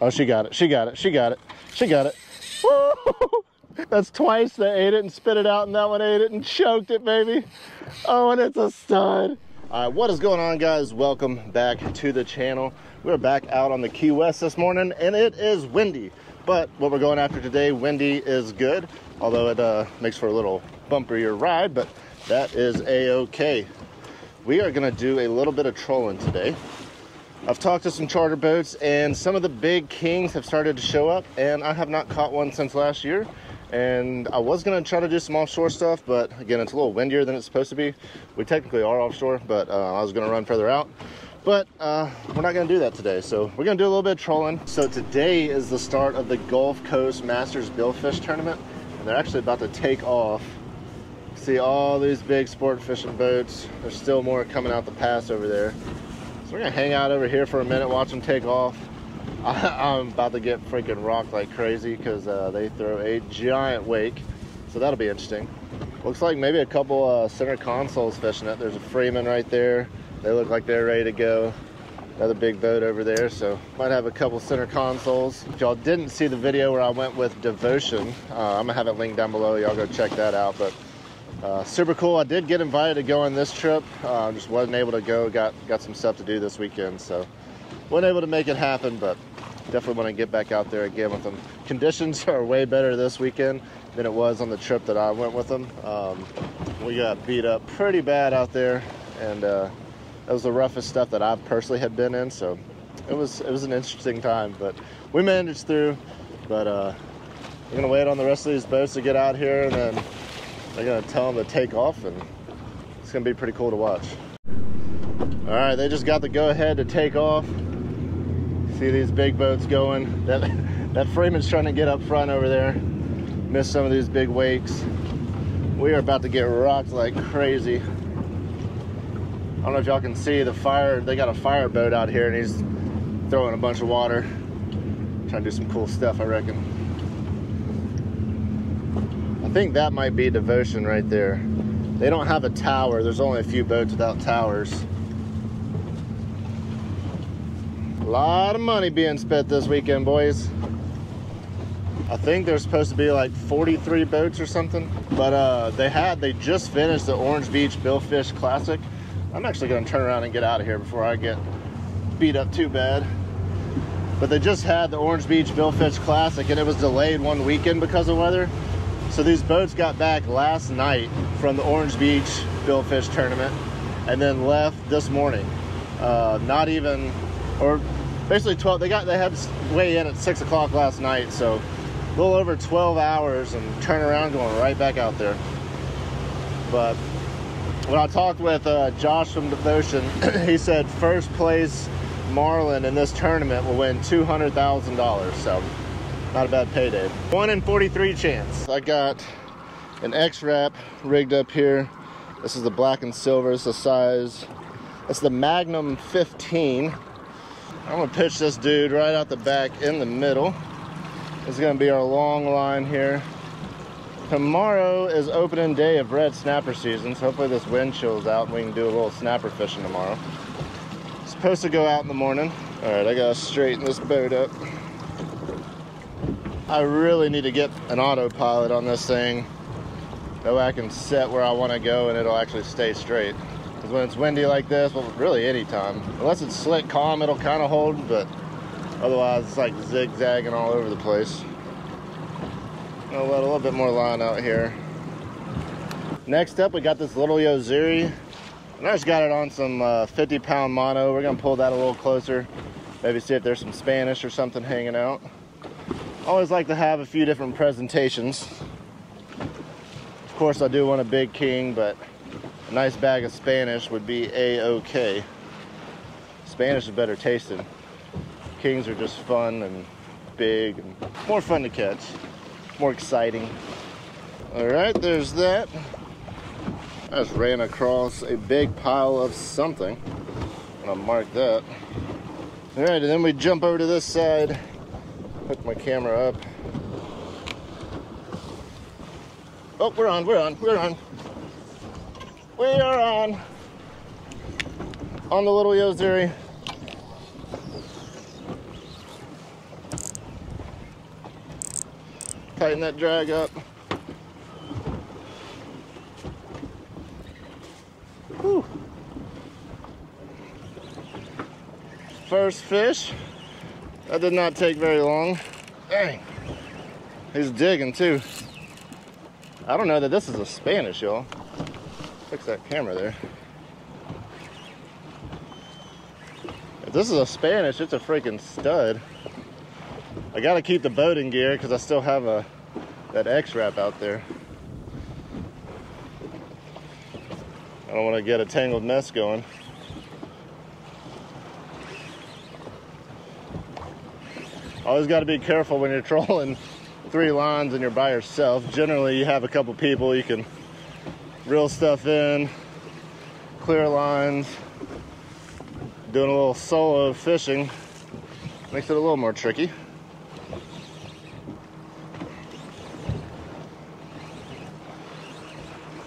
Oh, she got it. She got it. She got it. She got it. Woo! That's twice they ate it and spit it out, and that one ate it and choked it, baby. Oh, and it's a stud. All right, what is going on, guys? Welcome back to the channel. We're back out on the Key West this morning, and it is windy. But what we're going after today, windy is good, although it makes for a little bumpier ride, but that is a-okay. We are gonna do a little bit of trolling today. I've talked to some charter boats, and some of the big kings have started to show up, and I have not caught one since last year. And I was gonna try to do some offshore stuff, but again, it's a little windier than it's supposed to be. We technically are offshore, but I was gonna run further out. But we're not gonna do that today, so we're gonna do a little bit of trolling. So today is the start of the Gulf Coast Masters Billfish Tournament, and they're actually about to take off. See all these big sport fishing boats. There's still more coming out the pass over there. So we're gonna hang out over here for a minute, watch them take off. I'm about to get freaking rocked like crazy because they throw a giant wake. So that'll be interesting. Looks like maybe a couple center consoles fishing it. There's a Freeman right there. They look like they're ready to go. Another big boat over there, so might have a couple center consoles. If y'all didn't see the video where I went with Devotion, I'm gonna have it linked down below. Y'all go check that out. But super cool. I did get invited to go on this trip. Just wasn't able to go. Got some stuff to do this weekend, so wasn't able to make it happen. But definitely want to get back out there again with them. Conditions are way better this weekend than it was on the trip that I went with them. We got beat up pretty bad out there, and that was the roughest stuff that I've personally had been in. So it was an interesting time, but we managed through. But we're gonna wait on the rest of these boats to get out here, and then they're gonna tell them to take off, and it's gonna be pretty cool to watch. All right, they just got the go-ahead to take off. See these big boats going. That Freeman's trying to get up front over there. Missed some of these big wakes. We are about to get rocked like crazy. I don't know if y'all can see the fire. They got a fire boat out here, and he's throwing a bunch of water. Trying to do some cool stuff, I reckon. I think that might be Devotion right there. They don't have a tower. There's only a few boats without towers. A lot of money being spent this weekend, boys. I think there's supposed to be like 43 boats or something, but they just finished the Orange Beach Billfish Classic. I'm actually gonna turn around and get out of here before I get beat up too bad. But they just had the Orange Beach Billfish Classic, and it was delayed one weekend because of weather. So these boats got back last night from the Orange Beach Billfish Tournament, and then left this morning. Not even, or basically 12. They had to weigh in at 6 o'clock last night, so a little over 12 hours, and turn around going right back out there. But when I talked with Josh from Devotion, he said first place marlin in this tournament will win $200,000. So not a bad payday. 1 in 43 chance. I got an X-Wrap rigged up here. This is the black and silver. It's the size. It's the Magnum 15. I'm gonna pitch this dude right out the back in the middle. It's gonna be our long line here. Tomorrow is opening day of red snapper season, so hopefully this wind chills out and we can do a little snapper fishing tomorrow. Supposed to go out in the morning. All right, I gotta straighten this boat up. I really need to get an autopilot on this thing. That way I can set where I wanna go and it'll actually stay straight. Because when it's windy like this, well, really any time, unless it's slick calm, it'll kind of hold, but otherwise it's like zigzagging all over the place. I'll let a little bit more line out here. Next up, we got this little Yozuri, and I just got it on some 50-pound mono. We're gonna pull that a little closer, maybe see if there's some Spanish or something hanging out. Always like to have a few different presentations. Of course, I do want a big king, but a nice bag of Spanish would be a-okay. Spanish is better tasting. Kings are just fun and big and more fun to catch, more exciting. All right, there's that. I just ran across a big pile of something. I'm gonna mark that. All right, and then we jump over to this side, hook my camera up. Oh, we're on. We are on the little Yozuri. Tighten that drag up. Whew. First fish. That did not take very long. Dang. He's digging too. I don't know that this is a Spanish, y'all. Fix that camera there. If this is a Spanish, it's a freaking stud. I gotta keep the boat in gear because I still have that X-wrap out there. I don't want to get a tangled mess going. Always got to be careful when you're trolling 3 lines and you're by yourself. Generally, you have a couple people, you can reel stuff in, clear lines. Doing a little solo fishing makes it a little more tricky.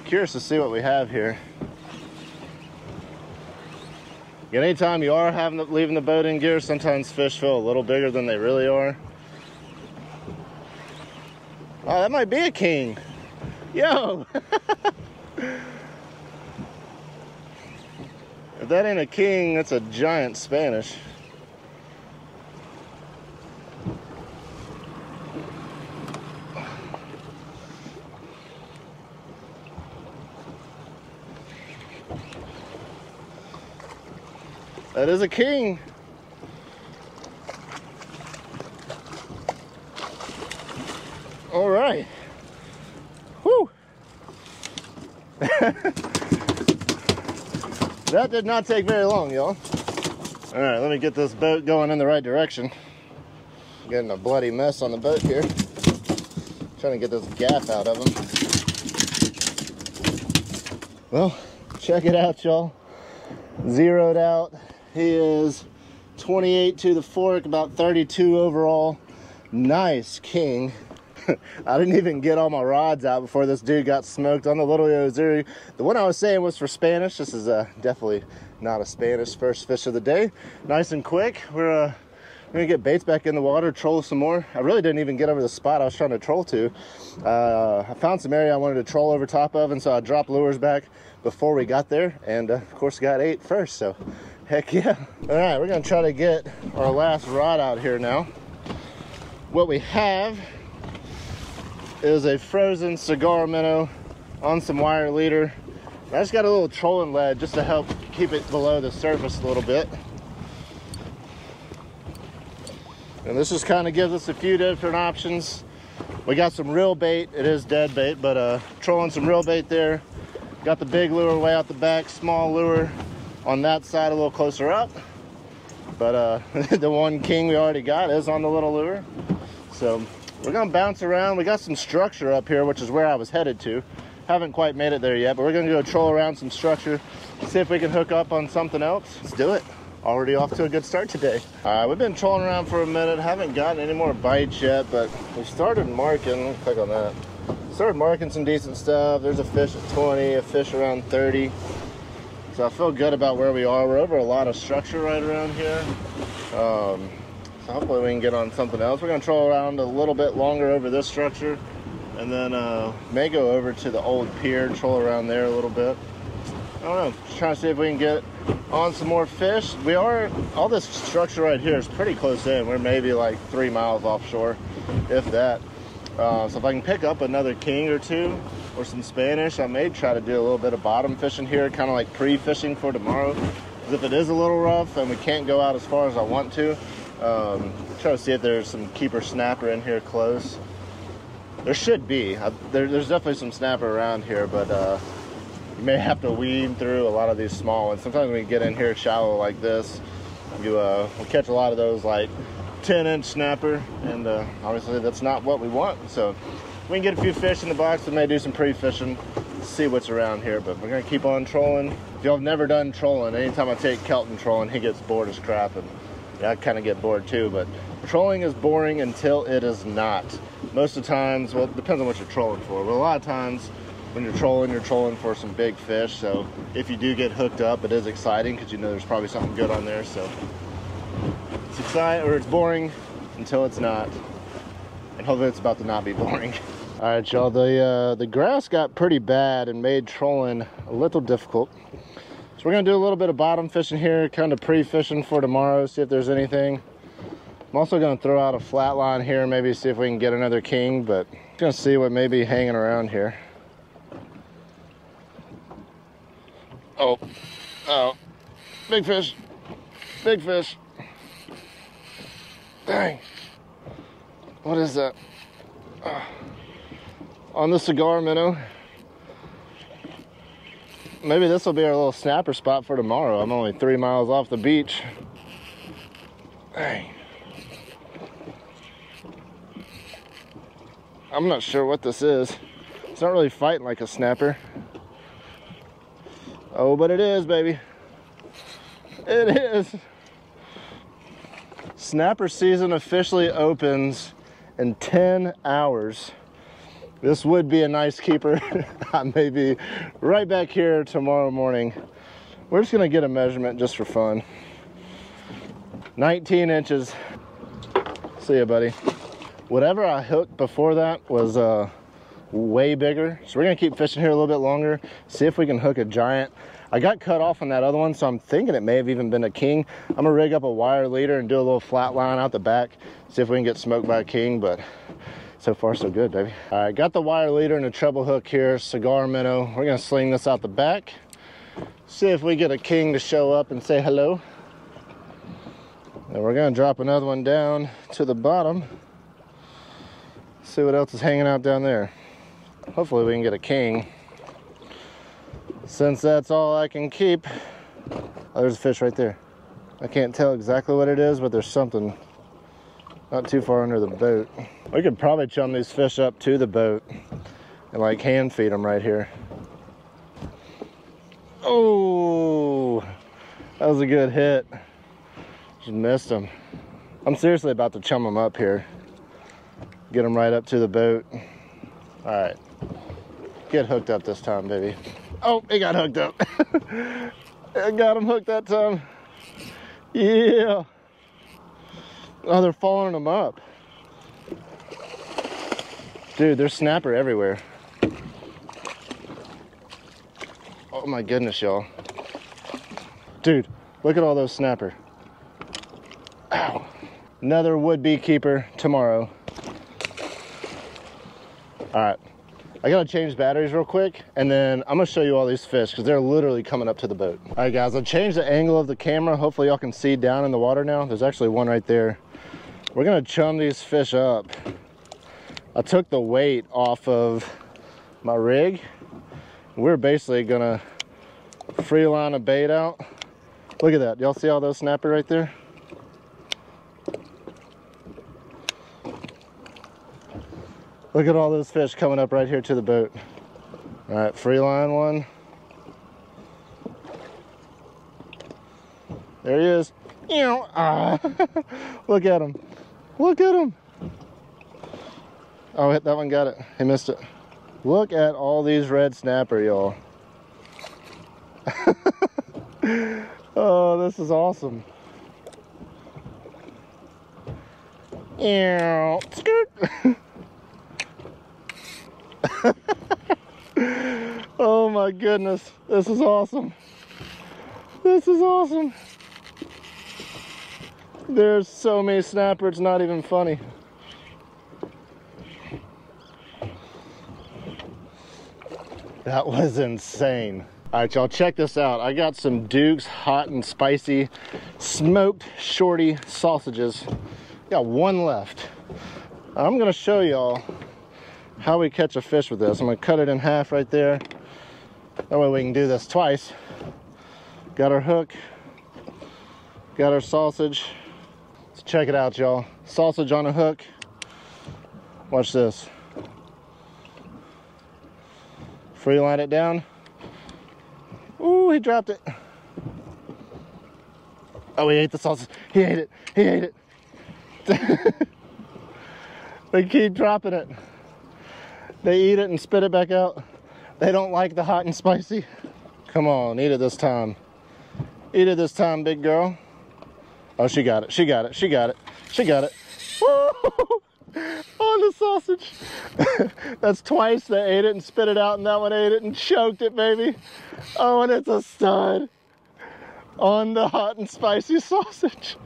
Curious to see what we have here. Anytime you are leaving the boat in gear, sometimes fish feel a little bigger than they really are. Oh, that might be a king. Yo! If that ain't a king, that's a giant Spanish. That is a king. All right. Whew. That did not take very long, y'all. All right, let me get this boat going in the right direction. Getting a bloody mess on the boat here. Trying to get this gaff out of him. Well, check it out, y'all. Zeroed out. He is 28 to the fork, about 32 overall. Nice king. I didn't even get all my rods out before this dude got smoked on the little Ozuri. The one I was saying was for Spanish. This is definitely not a Spanish first fish of the day. Nice and quick. We're gonna get baits back in the water, troll some more. I really didn't even get over the spot I was trying to troll to. I found some area I wanted to troll over top of, and so I dropped lures back before we got there, and of course got 8 first, so heck yeah. All right, we're gonna try to get our last rod out here now. What we have is a frozen cigar minnow on some wire leader. I just got a little trolling lead just to help keep it below the surface a little bit. And this just kind of gives us a few different options. We got some reel bait. It is dead bait, but trolling some reel bait there. Got the big lure way out the back, small lure on that side a little closer up. But the one king we already got is on the little lure. So we're gonna bounce around. We got some structure up here, which is where I was headed to. Haven't quite made it there yet, but we're gonna go troll around some structure, see if we can hook up on something else. Let's do it. Already off to a good start today. We've been trolling around for a minute. Haven't gotten any more bites yet, but we started marking. Let me click on that. Started marking some decent stuff. There's a fish at 20, a fish around 30. So I feel good about where we are. We're over a lot of structure right around here. So hopefully we can get on something else. We're gonna troll around a little bit longer over this structure, and then may go over to the old pier, troll around there a little bit. I don't know, just trying to see if we can get on some more fish. All this structure right here is pretty close in. We're maybe like 3 miles offshore, if that. So if I can pick up another king or two, or some Spanish, I may try to do a little bit of bottom fishing here, kind of like pre-fishing for tomorrow. Because if it is a little rough and we can't go out as far as I want to, try to see if there's some keeper snapper in here close. There should be. There's definitely some snapper around here, but you may have to weed through a lot of these small ones. Sometimes when you get in here shallow like this, you will catch a lot of those like 10-inch snapper, and obviously that's not what we want. So we can get a few fish in the box. We may do some pre-fishing, see what's around here, but we're gonna keep on trolling. If y'all have never done trolling, anytime I take Kelton trolling, he gets bored as crap, and yeah, I kind of get bored too, but trolling is boring until it is not. Most of the times, well, it depends on what you're trolling for, but a lot of times when you're trolling for some big fish. So if you do get hooked up, it is exciting because you know there's probably something good on there. So it's exciting, or it's boring until it's not. and hopefully it's about to not be boring. All right, y'all, the grass got pretty bad and made trolling a little difficult. So we're gonna do a little bit of bottom fishing here, kind of pre-fishing for tomorrow, see if there's anything. I'm also gonna throw out a flat line here, maybe see if we can get another king, but gonna see what may be hanging around here. Oh, big fish, big fish. Dang, what is that? On the cigar minnow. Maybe this will be our little snapper spot for tomorrow. I'm only 3 miles off the beach. Dang. I'm not sure what this is. It's not really fighting like a snapper. Oh, but it is, baby. It is. Snapper season officially opens in 10 hours. This would be a nice keeper. I may be right back here tomorrow morning. We're just gonna get a measurement just for fun. 19 inches. See ya, buddy. Whatever I hooked before that was way bigger. So we're gonna keep fishing here a little bit longer, see if we can hook a giant. I got cut off on that other one, so I'm thinking it may have even been a king. I'm gonna rig up a wire leader and do a little flat line out the back, see if we can get smoked by a king, but so far so good, baby. All right, got the wire leader and a treble hook here, cigar minnow. We're gonna sling this out the back, see if we get a king to show up and say hello. And we're gonna drop another one down to the bottom. See what else is hanging out down there. Hopefully we can get a king. Since that's all I can keep. Oh, there's a fish right there. I can't tell exactly what it is, but there's something not too far under the boat. We could probably chum these fish up to the boat and like hand feed them right here. Oh, that was a good hit. Just missed them. I'm seriously about to chum them up here. Get them right up to the boat. All right, get hooked up this time, baby. Oh, it got hooked up. I got him hooked that time. Yeah. Oh, they're following them up. Dude, there's snapper everywhere. Oh my goodness, y'all. Dude, look at all those snapper. Ow. Another would-be keeper tomorrow. All right, I gotta change batteries real quick, and then I'm gonna show you all these fish because they're literally coming up to the boat. All right, guys, I'll change the angle of the camera. Hopefully y'all can see down in the water now. There's actually one right there. We're gonna chum these fish up. I took the weight off of my rig. We're basically gonna free line a bait out. Look at that, y'all see all those snapper right there? Look at all those fish coming up right here to the boat. All right, free line one. There he is. Ah. Look at him. Look at him. Oh, that one got it. He missed it. Look at all these red snapper, y'all. Oh, this is awesome. Skirt. Oh my goodness, this is awesome. This is awesome. There's so many snapper, it's not even funny. That was insane. All right, y'all, check this out. I got some Duke's hot and spicy smoked shorty sausages. Got one left. I'm gonna show y'all how we catch a fish with this. I'm gonna cut it in half right there. That way we can do this twice. Got our hook, got our sausage. Let's check it out, y'all. Sausage on a hook. Watch this. Free line it down. Ooh, he dropped it. Oh, he ate the sausage. He ate it. He ate it. They keep dropping it. They eat it and spit it back out. They don't like the hot and spicy. Come on, eat it this time. Eat it this time, big girl. Oh, she got it. She got it. She got it. She got it. Woo! On the sausage. That's twice they ate it and spit it out, and that one ate it and choked it, baby. Oh, and it's a stud on the hot and spicy sausage.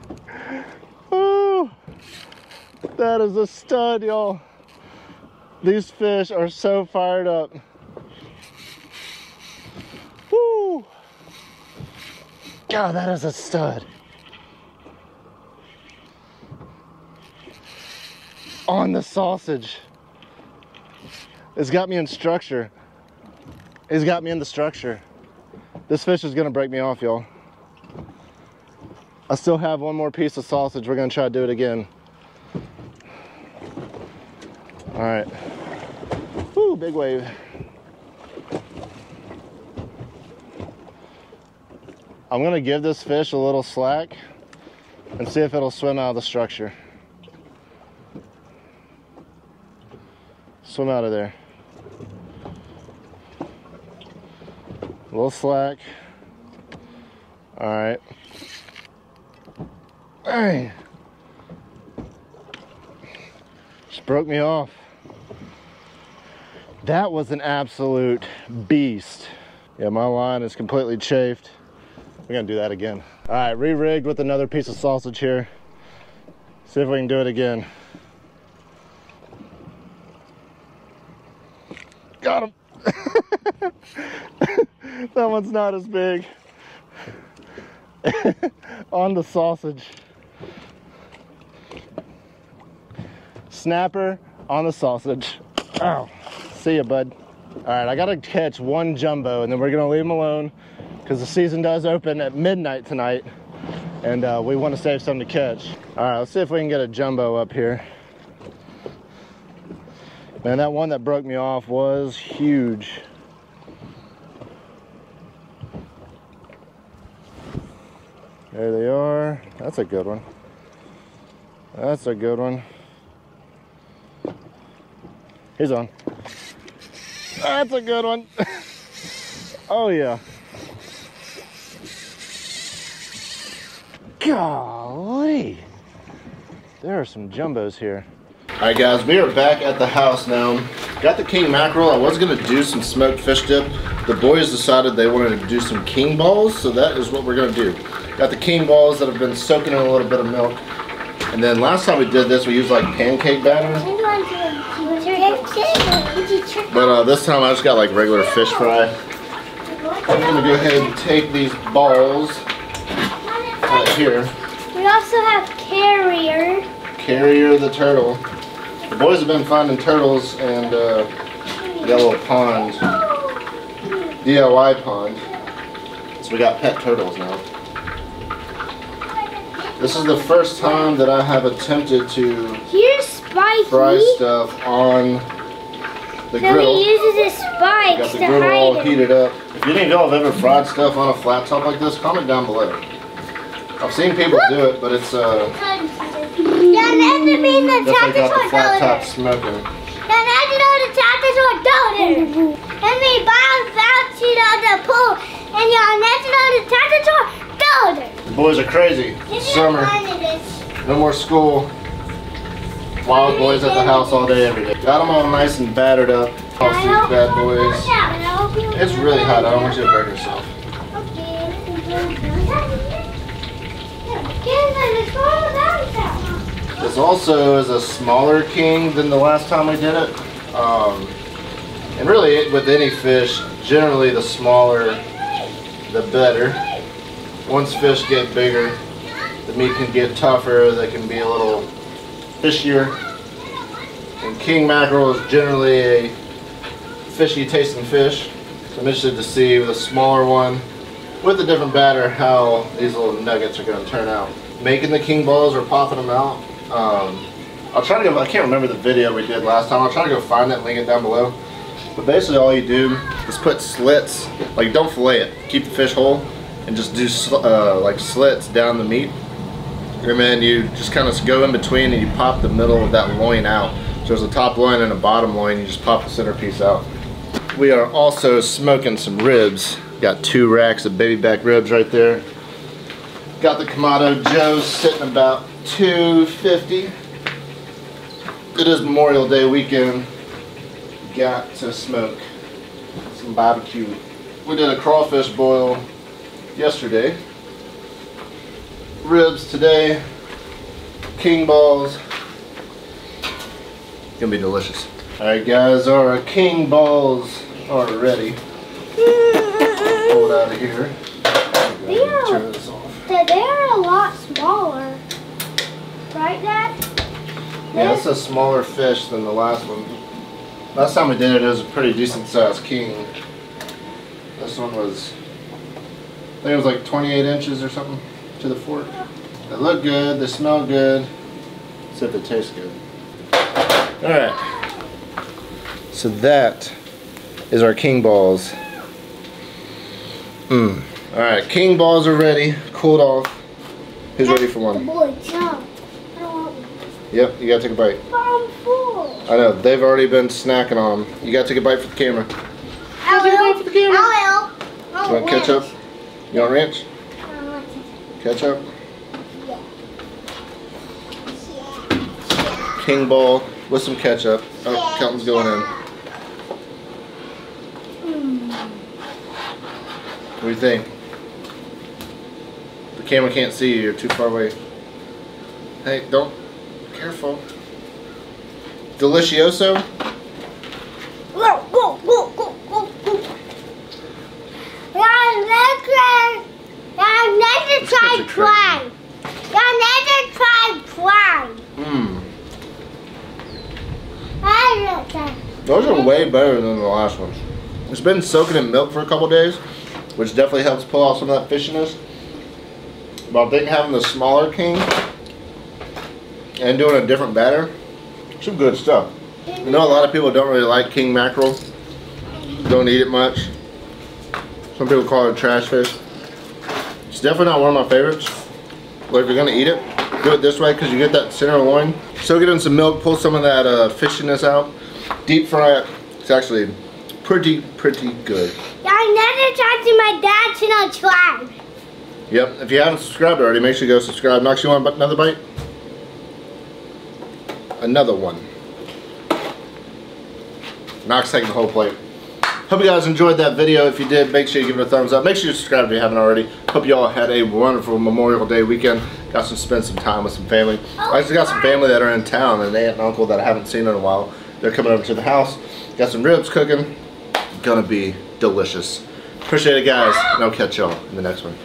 Oh, that is a stud, y'all. These fish are so fired up. Woo! God, that is a stud. On the sausage. It's got me in structure. It's got me in the structure. This fish is gonna break me off, y'all. I still have one more piece of sausage. We're gonna try to do it again. All right. Woo, big wave. I'm gonna give this fish a little slack and see if it'll swim out of the structure. Swim out of there. A little slack. All right. Hey. Just broke me off. That was an absolute beast. Yeah, my line is completely chafed. We're gonna do that again. All right, re-rigged with another piece of sausage here. See if we can do it again. Got him. That one's not as big. On the sausage. Snapper on the sausage. Oh, see ya, bud. All right, I gotta catch one jumbo and then we're gonna leave him alone because the season does open at midnight tonight and we want to save some to catch. All right, let's see if we can get a jumbo up here. Man, that one that broke me off was huge. There they are. That's a good one. That's a good one. He's on. That's a good one. Oh yeah. Golly. There are some jumbos here. Alright guys, we are back at the house now. Got the king mackerel. I was going to do some smoked fish dip. The boys decided they wanted to do some king balls, so that is what we're going to do. Got the king balls that have been soaking in a little bit of milk. And then last time we did this, we used like pancake batter. But this time I just got like regular fish fry. I'm going to go ahead and take these balls right here. We also have Carrier. Carrier the turtle. The boys have been finding turtles and we got a little pond, DIY pond. So we got pet turtles now. This is the first time that I have attempted to fry stuff on the griddle. He uses his spikes got the griddle all heated up. If any of y'all have ever fried stuff on a flat top like this, comment down below. I've seen people do it, but it's definitely got the flat top smoking. The boys are crazy. It's summer. No more school. Wild boys at the house all day, every day. Got them all nice and battered up. All these bad boys. It's really hot. I don't want you to burn yourself. This also is a smaller king than the last time we did it. And really, with any fish, generally the smaller, the better. Once fish get bigger, the meat can get tougher, they can be a little fishier. And king mackerel is generally a fishy tasting fish. So I'm interested to see with a smaller one, with a different batter, how these little nuggets are going to turn out. Making the king balls or popping them out. I'll try to go, I can't remember the video we did last time. I'll try to go find it and link it down below. But basically all you do is put slits, like don't fillet it, keep the fish whole, and just do like slits down the meat. And then you just kind of go in between and you pop the middle of that loin out. So there's a top loin and a bottom loin, you just pop the centerpiece out. We are also smoking some ribs. Got 2 racks of baby back ribs right there. Got the Kamado Joe sitting about $2.50. it is Memorial Day weekend. Got to smoke some barbecue. We did a crawfish boil yesterday. Ribs today. King balls. Gonna be delicious. Alright guys, our king balls are ready. Pull it out of here. Turn this off. They're a lot smaller. Right, Dad? Yeah, it's a smaller fish than the last one. Last time we did it, it was a pretty decent sized king. This one was, I think it was like 28 inches or something to the fork. They look good, they smell good. Let's see if they taste good. Alright. So that is our king balls. Alright, king balls are ready, cooled off. Who's ready for one? Boy, jump. I don't want one. Yep, you gotta take a bite. But I'm full. I know, they've already been snacking on them. You gotta take a bite for the camera. I will. Take a bite for the camera. I will. You want ketchup? You want ranch? I want Ketchup? Yeah. King ball with some ketchup. Oh, Kelton's going in. What do you think? The camera can't see you, you're too far away. Hey, don't. Careful. Delicioso? Go, go, go, go, go, go. Y'all never tried prime. Y'all never tried prime. I love that. Those are way better than the last ones. It's been soaking in milk for a couple days, which definitely helps pull off some of that fishiness. But I think having the smaller king and doing a different batter, some good stuff. I know a lot of people don't really like king mackerel, don't eat it much. Some people call it trash fish. It's definitely not one of my favorites. But if you're gonna eat it, do it this way because you get that center loin. Soak it in some milk, pull some of that fishiness out, deep fry it. It's actually pretty good. Y'all never tried to my dad's channel tried. Yep, if you haven't subscribed already, make sure you go subscribe. Knox, you want another bite? Another one. Knox taking the whole plate. Hope you guys enjoyed that video. If you did, make sure you give it a thumbs up. Make sure you subscribe if you haven't already. Hope you all had a wonderful Memorial Day weekend. Got to spend some time with some family. I actually got some family that are in town, an aunt and uncle that I haven't seen in a while. They're coming over to the house. Got some ribs cooking. Gonna be delicious. Appreciate it, guys, and I'll catch y'all in the next one.